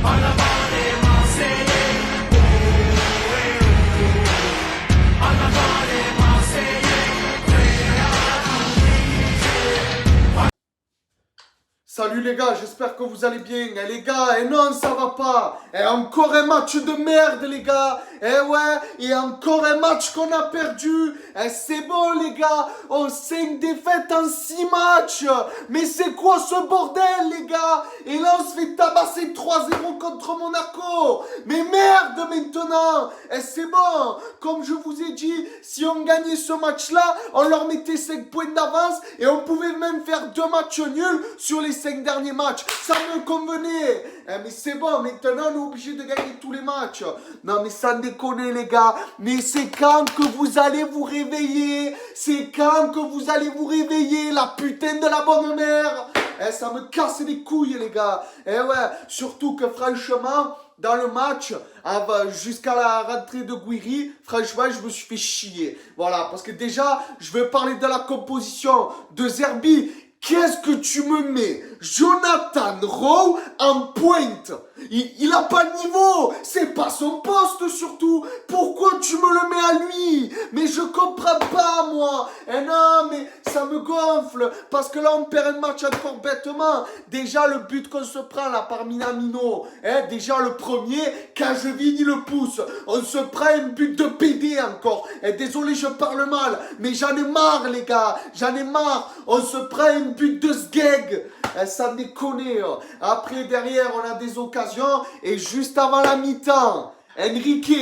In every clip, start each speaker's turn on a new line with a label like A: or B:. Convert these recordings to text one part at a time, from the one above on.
A: En avant les Marseillais, oh, eh, oh. En avant les Marseillais, prêts à tout miser.
B: Salut les gars, j'espère que vous allez bien. Eh les gars, non, ça va pas. Encore un match de merde les gars. Ouais, et encore un match qu'on a perdu. C'est bon les gars, on 5 défaites en 6 matchs. Mais c'est quoi ce bordel les gars? Et là on se fait tabasser 3-0 contre Monaco. Mais merde maintenant. C'est bon, comme je vous ai dit, si on gagnait ce match-là, on leur mettait 5 points d'avance et on pouvait même faire 2 matchs nuls sur les 5 derniers matchs. Ça me convenait. Mais c'est bon, maintenant on est obligé de gagner tous les matchs. Non mais ça déconne les gars. Mais c'est quand que vous allez vous réveiller? C'est quand que vous allez vous réveiller, la putain de la bonne mère? Ça me casse les couilles les gars. Ouais, surtout que franchement, dans le match, jusqu'à la rentrée de Guiri, franchement, je me suis fait chier. Voilà, parce que déjà, je vais parler de la composition de Zerbi. Qu'est-ce que tu me mets? Jonathan Rowe en pointe. Il a pas le niveau. C'est pas son poste surtout. Pourquoi tu me le mets à lui? Mais je comprends pas moi. Non mais ça me gonfle. Parce que là on perd un match encore bêtement. Déjà le but qu'on se prend là par Minamino. Déjà le premier, Cajevin il le pousse. On se prend un but de PD encore. Désolé je parle mal. Mais j'en ai marre les gars. J'en ai marre. On se prend un but de Sgeg. Ça déconne. Après derrière on a des occasions. Et juste avant la mi-temps, Enrique,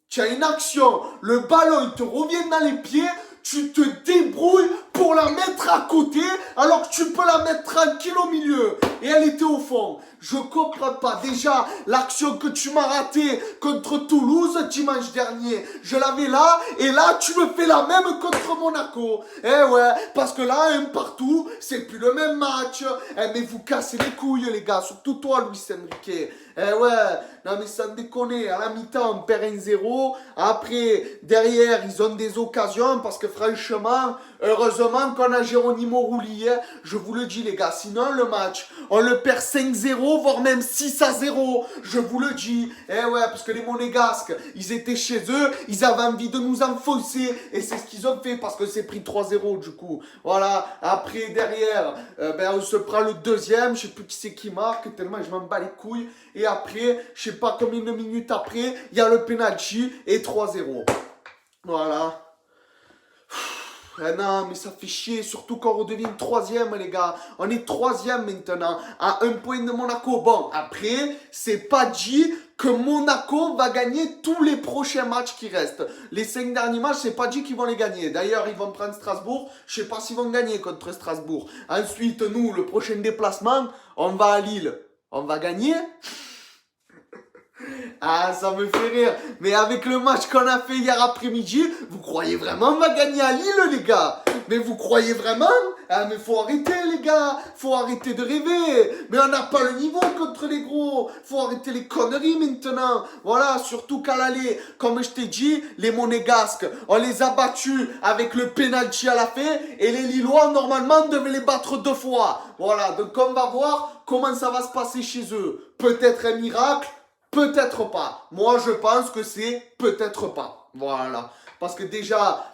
B: tu as une action, le ballon il te revient dans les pieds, tu te débrouilles pour la mettre à côté alors que tu peux la mettre tranquille au milieu. Et elle était au fond. Je comprends pas. Déjà, l'action que tu m'as ratée contre Toulouse dimanche dernier, je l'avais là et là tu me fais la même contre Monaco. Ouais, parce que là, un partout, c'est plus le même match. Mais vous cassez les couilles les gars, surtout toi Luis Enrique. Ouais, non mais ça me déconne. À la mi-temps, on perd 1-0. Après, derrière, ils ont des occasions parce que franchement, heureusement qu'on a Geronimo Rulli. Je vous le dis les gars, sinon le match, on le perd 5-0, voire même 6-0. Je vous le dis. Ouais, parce que les Monégasques, ils étaient chez eux, ils avaient envie de nous enfoncer. Et c'est ce qu'ils ont fait parce que c'est pris 3-0 du coup. Voilà, après derrière, on se prend le deuxième. Je sais plus qui c'est qui marque, tellement je m'en bats les couilles. Et après, je sais pas combien de minutes après, il y a le penalty et 3-0. Voilà. Non, mais ça fait chier, surtout qu'on redevient troisième, les gars. On est troisième maintenant, à 1 point de Monaco. Bon, après, c'est pas dit que Monaco va gagner tous les prochains matchs qui restent. Les 5 derniers matchs, c'est pas dit qu'ils vont les gagner. D'ailleurs, ils vont prendre Strasbourg. Je sais pas s'ils vont gagner contre Strasbourg. Ensuite, nous, le prochain déplacement, on va à Lille. On va gagner? Ah, ça me fait rire. Mais avec le match qu'on a fait hier après-midi, vous croyez vraiment on va gagner à Lille, les gars? Mais vous croyez vraiment? Ah, mais faut arrêter, les gars. Faut arrêter de rêver. Mais on n'a pas le niveau contre les gros. Faut arrêter les conneries maintenant. Voilà, surtout qu'à l'aller, comme je t'ai dit, les Monégasques, on les a battus avec le penalty à la fin. Et les Lillois, normalement, devaient les battre 2 fois. Voilà, donc on va voir comment ça va se passer chez eux. Peut-être un miracle. Peut-être pas. Moi, je pense que c'est peut-être pas. Voilà. Parce que déjà,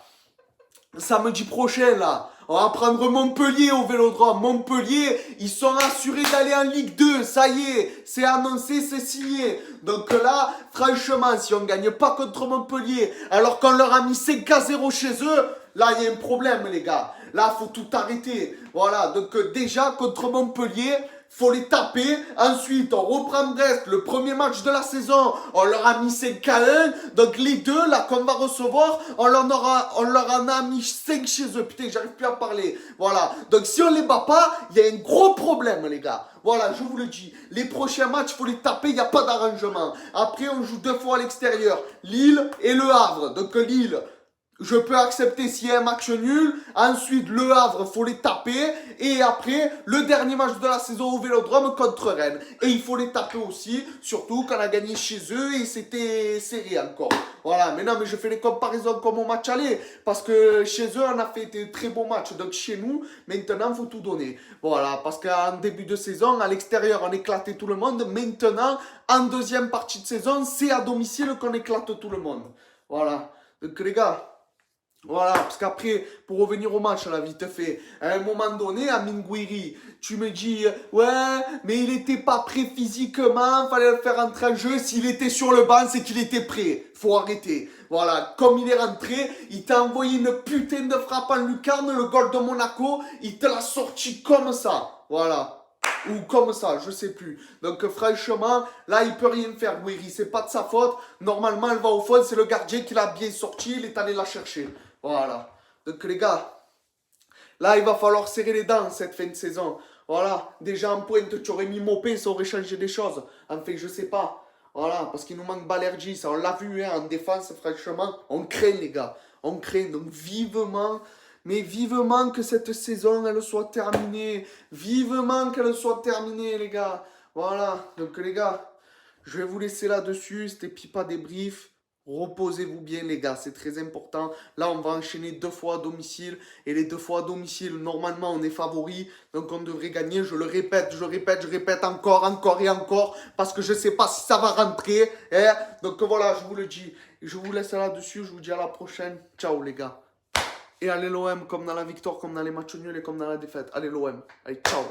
B: samedi prochain, là, on va prendre Montpellier au Vélodrome. Montpellier, ils sont assurés d'aller en Ligue 2. Ça y est, c'est annoncé, c'est signé. Donc là, franchement, si on ne gagne pas contre Montpellier, alors qu'on leur a mis 5-0 chez eux, là, il y a un problème, les gars. Là, faut tout arrêter. Voilà. Donc déjà, contre Montpellier, faut les taper. Ensuite, on reprend Brest, le premier match de la saison. On leur a mis 5-1. Donc les deux là qu'on va recevoir, on leur en a mis 5 chez eux. Putain, j'arrive plus à parler. Voilà. Donc si on les bat pas, il y a un gros problème, les gars. Voilà, je vous le dis. Les prochains matchs, faut les taper, il n'y a pas d'arrangement. Après, on joue 2 fois à l'extérieur. Lille et Le Havre. Donc Lille, Je peux accepter s'il y a un match nul. Ensuite, Le Havre, faut les taper. Et après, le dernier match de la saison au Vélodrome contre Rennes. Et il faut les taper aussi, surtout quand on a gagné chez eux et c'était serré encore. Voilà, mais non, mais je fais les comparaisons comme au match aller. Parce que chez eux, on a fait des très bons matchs. Donc chez nous, maintenant, il faut tout donner. Voilà, parce qu'en début de saison, à l'extérieur, on éclatait tout le monde. Maintenant, en deuxième partie de saison, c'est à domicile qu'on éclate tout le monde. Voilà. Donc les gars... Voilà, parce qu'après, pour revenir au match, là, vite fait, à un moment donné, à Minguiri, tu me dis, ouais, mais il était pas prêt physiquement, fallait le faire entrer en jeu, s'il était sur le banc, c'est qu'il était prêt, faut arrêter. Voilà, comme il est rentré, il t'a envoyé une putain de frappe en lucarne, le goal de Monaco, il te l'a sorti comme ça, voilà. Ou comme ça, je sais plus. Donc franchement, là il peut rien faire, Guiri, c'est pas de sa faute. Normalement elle va au fond, c'est le gardien qui l'a bien sorti, il est allé la chercher. Voilà. Donc les gars, là il va falloir serrer les dents cette fin de saison. Voilà, déjà en pointe, tu aurais mis Mopé, ça aurait changé des choses. Enfin, je sais pas. Voilà, parce qu'il nous manque Balerji, ça on l'a vu hein, en défense, franchement, on craint les gars. On craint, donc vivement, mais vivement que cette saison elle soit terminée. Vivement qu'elle soit terminée les gars. Voilà, donc les gars, je vais vous laisser là-dessus, c'était Pipa débrief. Reposez-vous bien les gars, c'est très important. Là on va enchaîner 2 fois à domicile. Et les 2 fois à domicile, normalement on est favori. Donc on devrait gagner, je le répète, je répète encore, encore et encore. Parce que je ne sais pas si ça va rentrer. Hein. Donc voilà, je vous le dis. Je vous laisse là-dessus, je vous dis à la prochaine. Ciao les gars. Et allez l'OM, comme dans la victoire, comme dans les matchs nuls et comme dans la défaite. Allez l'OM. Allez, ciao.